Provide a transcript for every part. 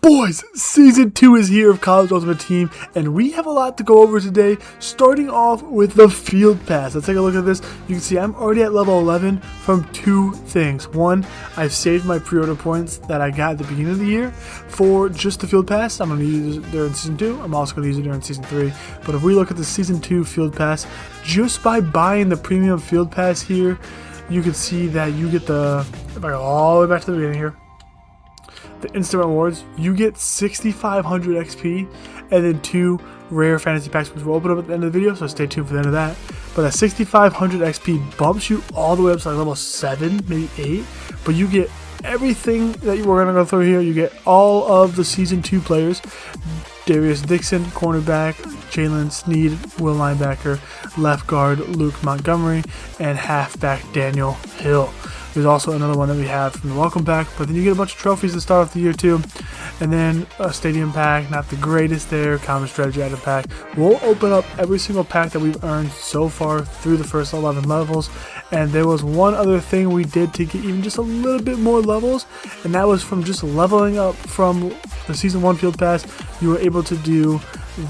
Boys, Season 2 is here of College Ultimate Team, and we have a lot to go over today, starting off with the Field Pass. Let's take a look at this. You can see I'm already at level 11 from two things. One, I've saved my pre-order points that I got at the beginning of the year for just the Field Pass. I'm going to use it during Season 2. I'm also going to use it during Season 3. But if we look at the Season 2 Field Pass, just by buying the Premium Field Pass here, you can see that you get the, if I go all the way back to the beginning here, the instant rewards, you get 6,500 XP and then 2 rare fantasy packs, which will open up at the end of the video, so stay tuned for the end of that. But that 6,500 XP bumps you all the way up to like level 7, maybe 8, but you get everything that we're going to go through here. You get all of the Season 2 players: Darius Dixon, cornerback; Jalen Sneed, will linebacker; left guard Luke Montgomery; and halfback Daniel Hill. There's also another one that we have from the welcome pack, but then you get a bunch of trophies to start off the year too, and then a stadium pack, not the greatest there, common strategy item pack. We'll open up every single pack that we've earned so far through the first 11 levels, and there was one other thing we did to get even just a little bit more levels, and that was from just leveling up from the Season 1 Field Pass. You were able to do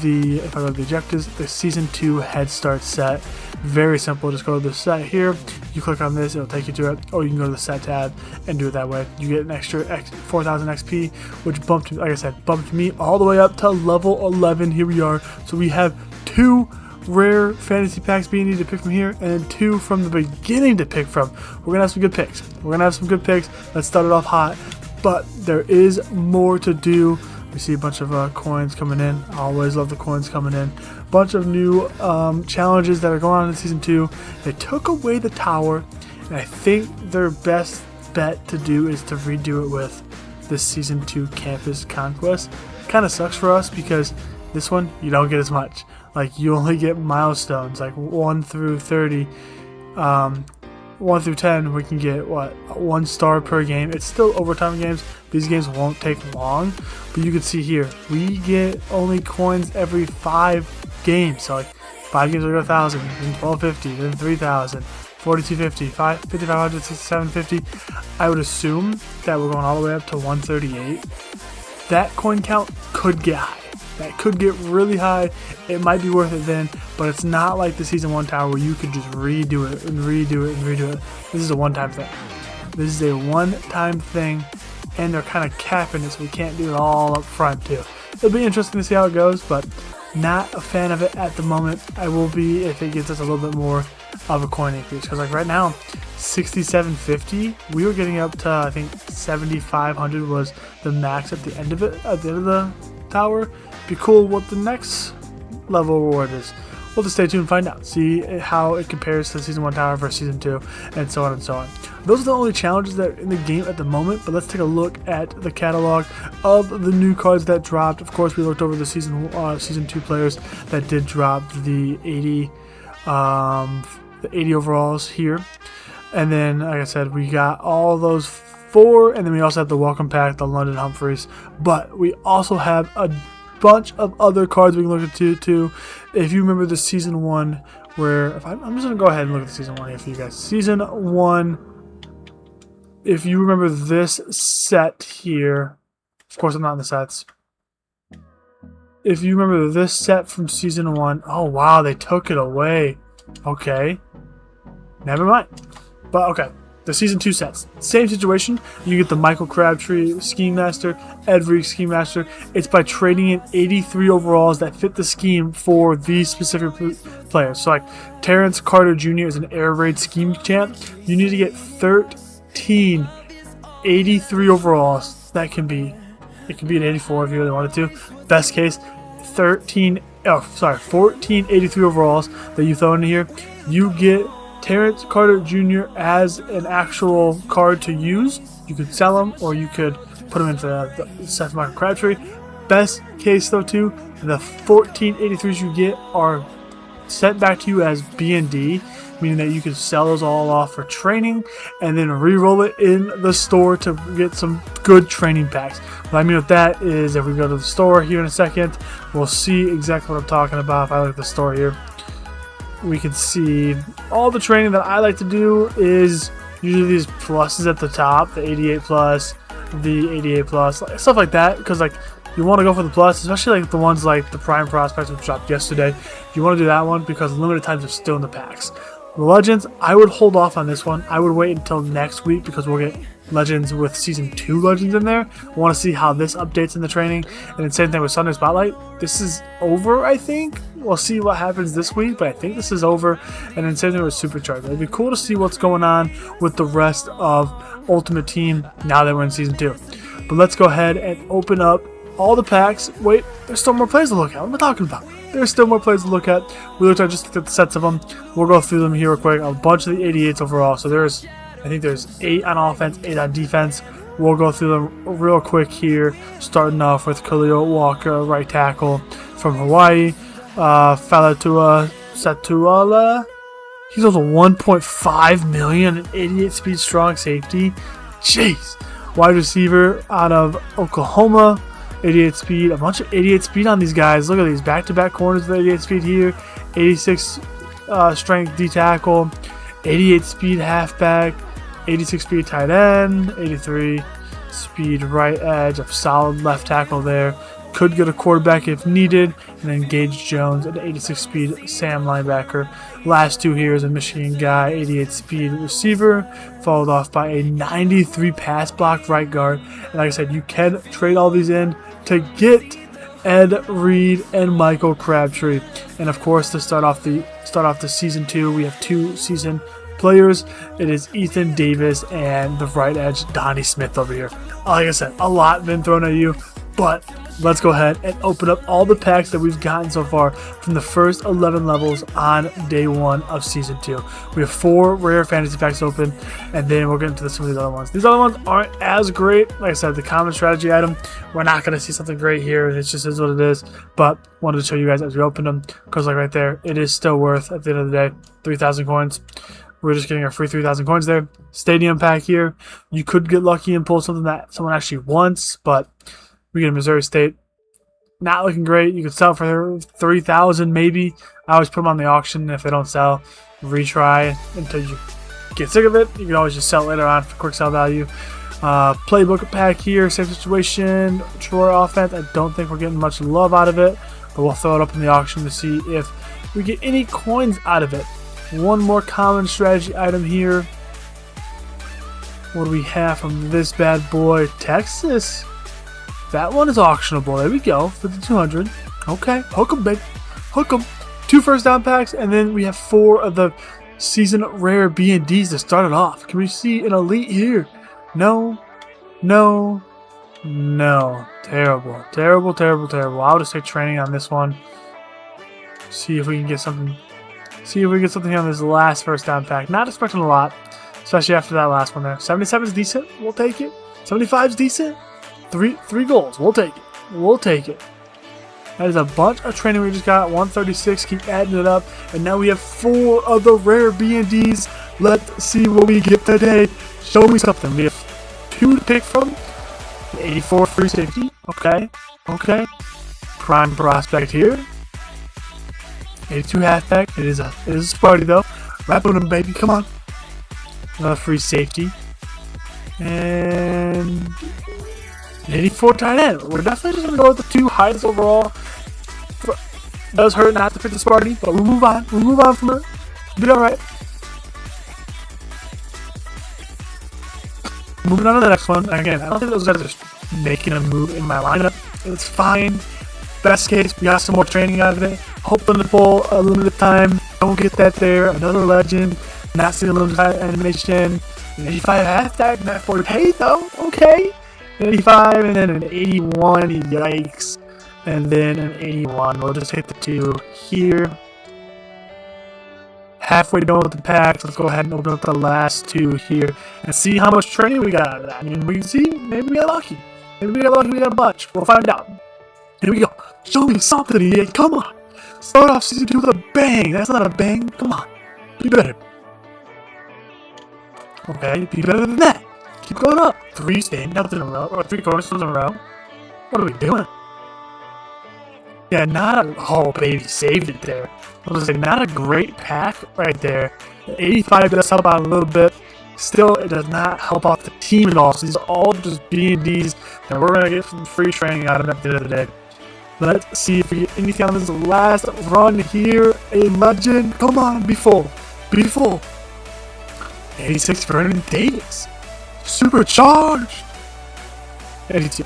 the, if I go to the objectives, the Season 2 Head Start set. Very simple. Just go to the set here, you click on this, it'll take you to it, or you can go to the set tab and do it that way. You get an extra 4,000 XP, which bumped, like I said, bumped me all the way up to level 11. Here we are. So we have 2 rare fantasy packs being needed to pick from here, and then 2 from the beginning to pick from. We're gonna have some good picks. Let's start it off hot, but there is more to do. We see a bunch of coins coming in. I always love the coins coming in. Bunch of new challenges that are going on in Season 2. They took away the tower, and I think their best bet to do is to redo it with this Season 2 Campus Conquest. Kind of sucks for us because this one, you don't get as much. Like, you only get milestones, like 1 through 30. 1 through 10, we can get, what, 1 star per game. It's still overtime games. These games won't take long, but you can see here, we get only coins every 5 games. So, like, 5 games we get 1,000, then 1,250, then 3,000, 4,250, 5,500, 6,750. I would assume that we're going all the way up to 138. That coin count could get high. That could get really high. It might be worth it then, but it's not like the Season 1 tower where you could just redo it and redo it and redo it. This is a one-time thing. This is a one-time thing, and they're kind of capping it, so we can't do it all up front too. It'll be interesting to see how it goes, but not a fan of it at the moment. I will be if it gives us a little bit more of a coin increase, because like right now, 6,750, we were getting up to, I think 7,500 was the max at the end of it, at the end of the tower. Be cool what the next level reward is. We'll just stay tuned and find out. See how it compares to Season 1 tower versus Season 2, and so on and so on. Those are the only challenges that are in the game at the moment, but let's take a look at the catalog of the new cards that dropped. Of course, we looked over the Season 2 players that did drop the 80 overalls here. And then, like I said, we got all those 4, and then we also have the welcome pack, the London Humphreys. But we also have a bunch of other cards we can look into too. If you remember the Season 1, where I'm just gonna go ahead and look at the Season 1 here for you guys. Season 1, if you remember this set here, of course I'm not in the sets. If you remember this set from Season 1, oh wow, they took it away. Okay, never mind. But okay. The Season 2 sets, same situation. You get the Michael Crabtree Scheme Master, Ed Reek Scheme Master. It's by trading in 83 overalls that fit the scheme for these specific players. So like Terrence Carter Jr. is an air raid scheme champ. You need to get 13 83 overalls. That can be, it can be an 84 if you really wanted to. Best case, 14 83 overalls that you throw in here. You get Terrence Carter Jr. as an actual card to use. You could sell him, or you could put him into the Seth Michael Crabtree. Best case though too, the 14 83s you get are sent back to you as B&D, meaning that you can sell those all off for training and then re-roll it in the store to get some good training packs. What I mean with that is, if we go to the store here in a second, we'll see exactly what I'm talking about. If I look at the store here, we can see all the training that I like to do is usually these pluses at the top, the 88 plus, the 88 plus, stuff like that, because like you want to go for the plus, especially like the ones like the prime prospects which dropped yesterday. You want to do that one because limited times are still in the packs. The legends, I would hold off on this one. I would wait until next week because we'll get legends with season 2 legends in there. I want to see how this updates in the training. And then same thing with Sunday Spotlight. This is over, I think. We'll see what happens this week, but I think this is over. And then same thing with Supercharger. It'd be cool to see what's going on with the rest of Ultimate Team now that we're in season 2. But let's go ahead and open up all the packs. Wait, there's still more plays to look at. What am I talking about? There's still more plays to look at. We looked at just the sets of them. We'll go through them here real quick. A bunch of the 88s overall. So I think there's 8 on offense, 8 on defense. We'll go through them real quick here. Starting off with Khalil Walker, right tackle from Hawaii. Falatua Satuala. He's also 1.5 million, an 88 speed strong safety. Jeez. Wide receiver out of Oklahoma. 88 speed, a bunch of 88 speed on these guys. Look at these back-to-back corners with 88 speed here. 86 strength D tackle, 88 speed halfback, 86 speed tight end, 83 speed right edge, of solid left tackle there. Could get a quarterback if needed, and then Gage Jones, an 86 speed Sam linebacker. Last two here is a Michigan guy, 88 speed receiver, followed off by a 93 pass block right guard. And like I said, you can trade all these in to get Ed Reed and Michael Crabtree. And of course, to start off the season 2, we have 2 season players. It is Ethan Davis and the right edge Donnie Smith over here. Like I said, a lot been thrown at you, but let's go ahead and open up all the packs that we've gotten so far from the first 11 levels on day 1 of season 2. We have 4 rare fantasy packs open, and then we'll get into some of these other ones. These other ones aren't as great. Like I said, the common strategy item, we're not going to see something great here. It just is what it is, but wanted to show you guys as we open them, because like right there, it is still worth, at the end of the day, 3,000 coins. We're just getting our free 3,000 coins there. Stadium pack here. You could get lucky and pull something that someone actually wants, but we get a Missouri State. Not looking great. You could sell for 3,000 maybe. I always put them on the auction. If they don't sell, retry until you get sick of it. You can always just sell it later on for quick sell value. Playbook pack here. Same situation. Troy offense. I don't think we're getting much love out of it, but we'll throw it up in the auction to see if we get any coins out of it. One more common strategy item here. What do we have from this bad boy? Texas. That one is auctionable. There we go for the 200. Okay, hook 'em, babe. Hook 'em. 2 first down packs, and then we have 4 of the season rare B&Ds to start it off. Can we see an elite here? No. No. No. Terrible. Terrible, terrible, terrible. I'll just take training on this one. See if we can get something. See if we get something on this last first down pack. Not expecting a lot, especially after that last one there. 77 is decent. We'll take it. 75 is decent. Three goals. We'll take it. We'll take it. That is a bunch of training we just got. 136. Keep adding it up. And now we have 4 of the rare B&Ds. Let's see what we get today. Show me something. We have 2 to pick from. 84 free safety. Okay. Okay. Prime prospect here. 82 halfback. It is a Sparty though. Wrap on him, baby. Come on. Another free safety. And 84 tight end. We're definitely just going to go with the 2 highest overall. Does hurt not to pick the Sparty, but we'll move on. We'll move on from it. Be alright. Moving on to the next one. Again, I don't think those guys are making a move in my lineup. It's fine. Best case, we got some more training out of it. Hoping to pull a limited time. Don't get that there. Another legend. Not seeing a limited time animation. An 85 halfback. Not 40 though. Okay. 85 and then an 81, yikes, and then an 81. We'll just hit the 2 here. Halfway done with the packs. Let's go ahead and open up the last 2 here and see how much training we got out of that. I mean, we can see, maybe we got lucky. Maybe we got lucky, we got a bunch. We'll find out. Here we go. Show me something, idiot. Come on. Start off season 2 with a bang. That's not a bang. Come on. Be better. Okay, be better than that. Keep going up. 3 standouts in a row, or 3 cornerstones in a row. What are we doing? Yeah, not a... Oh, baby, saved it there. I was going to say, not a great pack right there. The 85 does help out a little bit. Still, it does not help out the team at all. So these are all just B&Ds that we're going to get from free training out of it at the end of the day. Let's see if we get anything on this last run here. A legend. Come on, be full. Be full. 86 Vernon Davis. Supercharged. 82.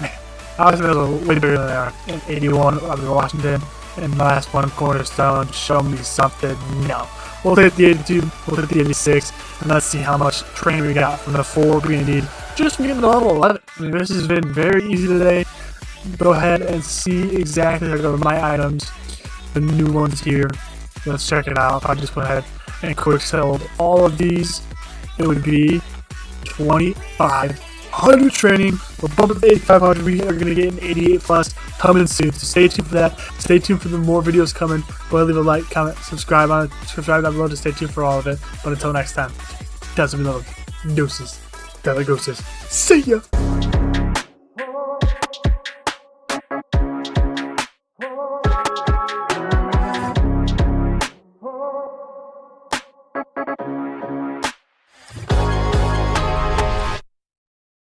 Man, I was a little way bigger than they are. And 81 of the Washington. And the last one, Cornerstone. Show me something. No. We'll hit the 82. We'll hit the 86. And let's see how much training we got from the 4 B&D. Just from getting to level 11. I mean, this has been very easy today. Go ahead and see exactly how to go to my items. The new ones here. Let's check it out. If I just went ahead and quick sold all of these, it would be 2,500 training. We're bumping to 8,500. We are going to get an 88 plus coming soon. So stay tuned for that. Stay tuned for the more videos coming. Go ahead, leave a like, comment, subscribe down below to stay tuned for all of it. But until next time, that's what we love. Deuces. Deuces. See ya.